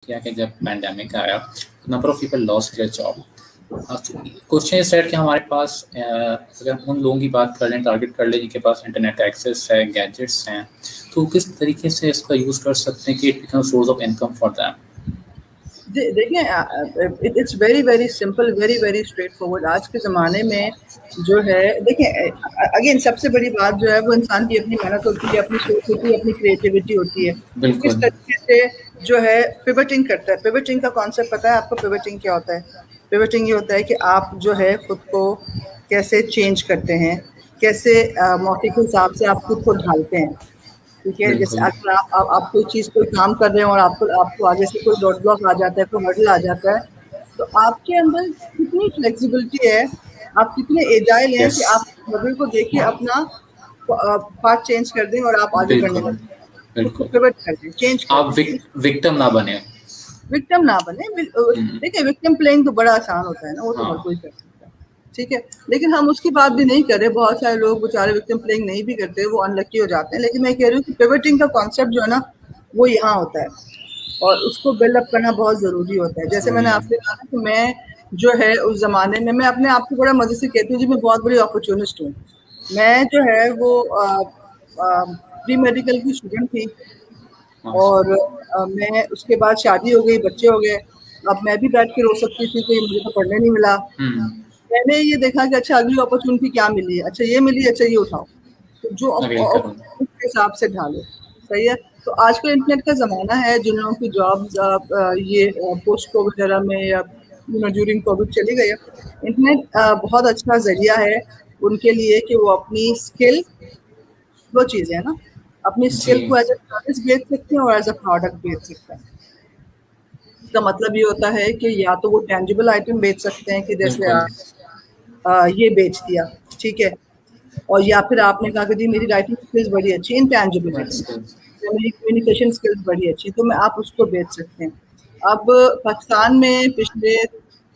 کیا کہ جب پینڈیمک آیا number of people lost their job. Question اس سائڈ کہ ہمارے پاس اگر ہم ان لوگوں کی بات کر لیں, ٹارگیٹ کر لیں جن کے پاس انٹرنیٹ ایکسیس ہے, گیجٹس ہیں, تو کس طریقے سے اس کا یوز کر سکتے ہیں کہ it become source of income for them. دیکھیں it's very very simple, very very straightforward. آج کے زمانے میں جو ہے دیکھیں اگین سب سے بڑی بات جو ہے وہ انسان کی اپنی محنت ہوتی ہے, اپنی سوچ ہوتی ہے, اپنی کریٹیوٹی ہوتی ہے. کس طریقے سے جو ہے پیوٹنگ کرتا ہے. پیوٹنگ کا کانسیپٹ پتہ ہے آپ کو؟ پیوٹنگ کیا ہوتا ہے؟ پیوٹنگ یہ ہوتا ہے کہ آپ جو ہے خود کو کیسے چینج کرتے ہیں, کیسے موقع کے حساب سے آپ خود کو ڈھالتے ہیں. ٹھیک ہے, جیسے اگر آپ کوئی چیز کوئی کام کر رہے ہیں اور آپ کو آگے سے کوئی روڈ بلاک آ جاتا ہے, کوئی ہرڈل آ جاتا ہے, تو آپ کے اندر کتنی فلیکسیبلٹی ہے, آپ کتنے ایجائل ہیں کہ آپ ہرڈل کو دیکھیں, اپنا پاتھ چینج کر دیں اور آپ آگے بڑھنے لگیں, خود کو پیوٹ کر دیں, چینج کر آپ دیں. وکٹم نہ بنے. وکٹم نہ بنے. دیکھیں وکٹم پلینگ تو بڑا آسان ہوتا ہے نا, وہ تو ہر کوئی کر سکتا ہے. ٹھیک ہے, لیکن ہم اس کی بات بھی نہیں کر رہے. بہت سارے لوگ بیچارے وکٹم پلینگ نہیں بھی کرتے, وہ ان لکی ہو جاتے ہیں. لیکن میں کہہ رہی ہوں کہ پیوٹنگ کا کانسیپٹ جو ہے نا وہ یہاں ہوتا ہے, اور اس کو بلڈ اپ کرنا بہت ضروری ہوتا ہے. جیسے میں نے آپ سے کہا کہ میں جو ہے اس زمانے میں اپنے آپ کو بڑا مزے سے کہتی ہوں جی میں بہت بڑی اپرچونسٹ ہوں. میں جو ہے وہ پری میڈیکل کی اسٹوڈنٹ تھی, اور میں اس کے بعد شادی ہو گئی, بچے ہو گئے. اب میں بھی بیٹھ کے رو سکتی تھی کہ مجھے تو پڑھنے نہیں ملا. میں نے یہ دیکھا کہ اچھا اگلی اپرچونٹی کیا ملی ہے, اچھا یہ ملی, اچھا یہ اٹھاؤ, تو جو کے حساب سے ڈھالو. صحیح ہے. تو آج کل انٹرنیٹ کا زمانہ ہے. جن لوگوں کی جابز یہ پوسٹ کووڈ وغیرہ میں یا ڈیورنگ کووڈ چلی گئی ہے, انٹرنیٹ بہت اچھا ذریعہ ہے ان کے لیے کہ وہ اپنی اسکل, وہ چیزیں ہیں نا, اپنی اسکل کو ایز اے سروس بیچ سکتے ہیں اور ایز اے پروڈکٹ بیچ سکتے ہیں. اس کا مطلب یہ ہوتا ہے کہ یا تو وہ ٹینجیبل آئٹم بیچ سکتے ہیں کہ جیسے یہ بیچ دیا, ٹھیک ہے, اور یا پھر آپ نے کہا کہ جی میری رائٹنگ اسکلز بڑی اچھی, انٹینجیبل آئٹم, میری کمیونیکیشن اسکلز بڑی اچھی, تو میں آپ اس کو بیچ سکتے ہیں. اب پاکستان میں پچھلے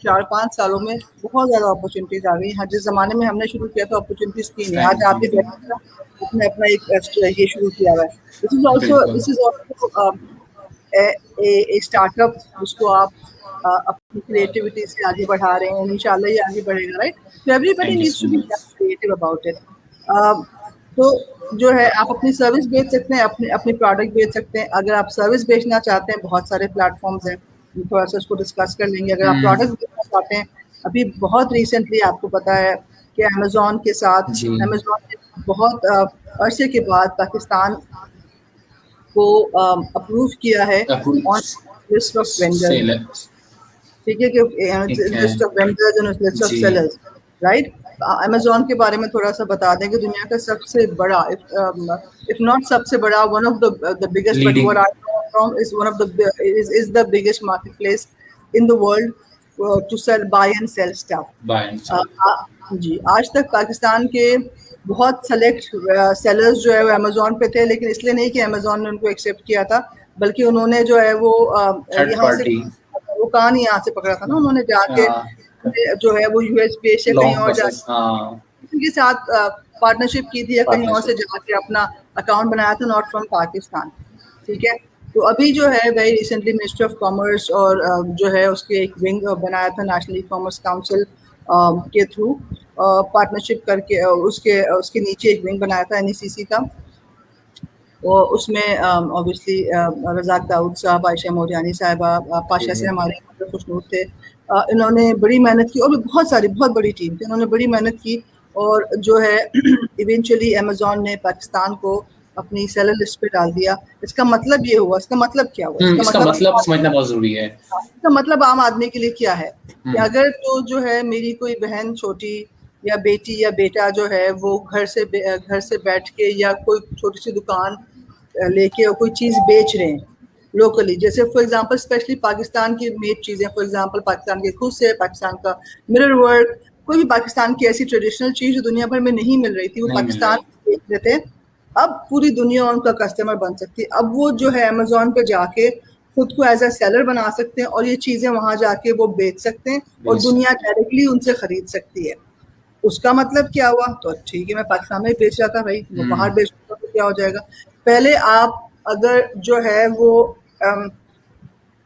4-5 سالوں میں بہت زیادہ اپرچونیٹیز آ گئی ہیں. جس زمانے میں ہم نے شروع کیا تھا اپرچونیٹیز تھی نہیں. آج آپ ہی اس نے اپنا ایک یہ شروع کیا ہوا ہے. دس از آلسو اسٹارٹ اپ جس کو آپ اپنی کریٹیوٹی سے آگے بڑھا رہے ہیں. انشاءاللہ یہ آگے بڑھے گا, right. So everybody needs to be creative about it. تو جو ہے آپ اپنی سروس بیچ سکتے ہیں, اپنی پروڈکٹ بیچ سکتے ہیں. اگر آپ سروس بیچنا چاہتے ہیں, بہت سارے پلیٹ فارمز ہیں, تھوڑا سا اس کو ڈسکس کر لیں گے. اگر آپ پروڈکٹ بیچنا چاہتے ہیں, ابھی بہت ریسنٹلی آپ کو پتا ہے کہ امیزون کے ساتھ امیزون نے بہت عرصے کے بعد پاکستان کو اپروو کیا ہے آن لسٹ آف وینڈرز. ٹھیک ہے, کہ list of vendors and list of sellers, right. Amazon کے بارے میں تھوڑا سا بتا دیں کہ دنیا کا سب سے بڑا, if not سب سے بڑا, one of the biggest, but what I know from is one of the is the biggest marketplace in the world to sell, buy and sell stuff. جی, آج تک پاکستان کے بہت سلیکٹ سیلرز جو ہے وہ امیزون پہ تھے, لیکن اس لیے نہیں کہ امیزون نے ان کو ایکسیپٹ کیا تھا, بلکہ انہوں نے جو ہے وہ یہاں سے وہ کہاں یہاں سے پکڑا تھا نا, انہوں نے جا کے جو ہے وہ یو ایس بی سے کہیں اور جا کے ساتھ پارٹنرشپ کی تھی, یا کہیں اور سے جا کے اپنا اکاؤنٹ بنایا تھا, ناٹ فرام پاکستان. ٹھیک ہے. تو ابھی جو ہے very recently ministry of commerce اور جو ہے اس کے ایک ونگ بنایا تھا نیشنل ای کامرس کاؤنسل کے تھرو پارٹنرشپ کر کے, اس کے نیچے ایک ونگ بنایا تھا NECC کا. اور اس میں اوبیسلی رزاق داؤد صاحب, عائشہ موریانی صاحبہ, پاشا سے ہمارے خوشنود تھے. انہوں نے بڑی محنت کی, اور بہت ساری بہت بڑی ٹیم تھی, انہوں نے بڑی محنت کی, اور جو ہے ایونچولی امیزون نے پاکستان کو اپنی سیلر لسٹ پہ ڈال دیا. اس کا مطلب یہ ہوا, اس کا مطلب کیا ہوا, اس کا مطلب سمجھنا بہت ضروری ہے. اس کا مطلب عام آدمی کے لیے کیا ہے کہ اگر تو جو ہے میری کوئی بہن چھوٹی یا بیٹی یا بیٹا جو ہے وہ گھر سے بیٹھ کے یا کوئی چھوٹی سی دکان لے کے کوئی چیز بیچ رہے ہیں لوکلی, جیسے فار ایگزامپل اسپیشلی پاکستان کی میڈ چیزیں, فار ایگزامپل پاکستان کے خود سے, پاکستان کا مرر ورک, کوئی بھی پاکستان کی ایسی ٹریڈیشنل چیز جو دنیا بھر میں نہیں مل رہی تھی, وہ پاکستان بیچ رہے تھے. اب پوری دنیا ان کا کسٹمر بن سکتی ہے. اب وہ جو ہے امیزون پہ جا کے خود کو ایز اے سیلر بنا سکتے ہیں, اور یہ چیزیں وہاں جا کے وہ بیچ سکتے ہیں, اور دنیا ڈائریکٹلی ان سے خرید سکتی ہے. اس کا مطلب کیا ہوا, تو ٹھیک ہے میں پاکستان میں بیچ رہا تھا بھائی, وہ باہر بیچ رہا تو کیا ہو جائے گا. پہلے آپ اگر جو ہے وہ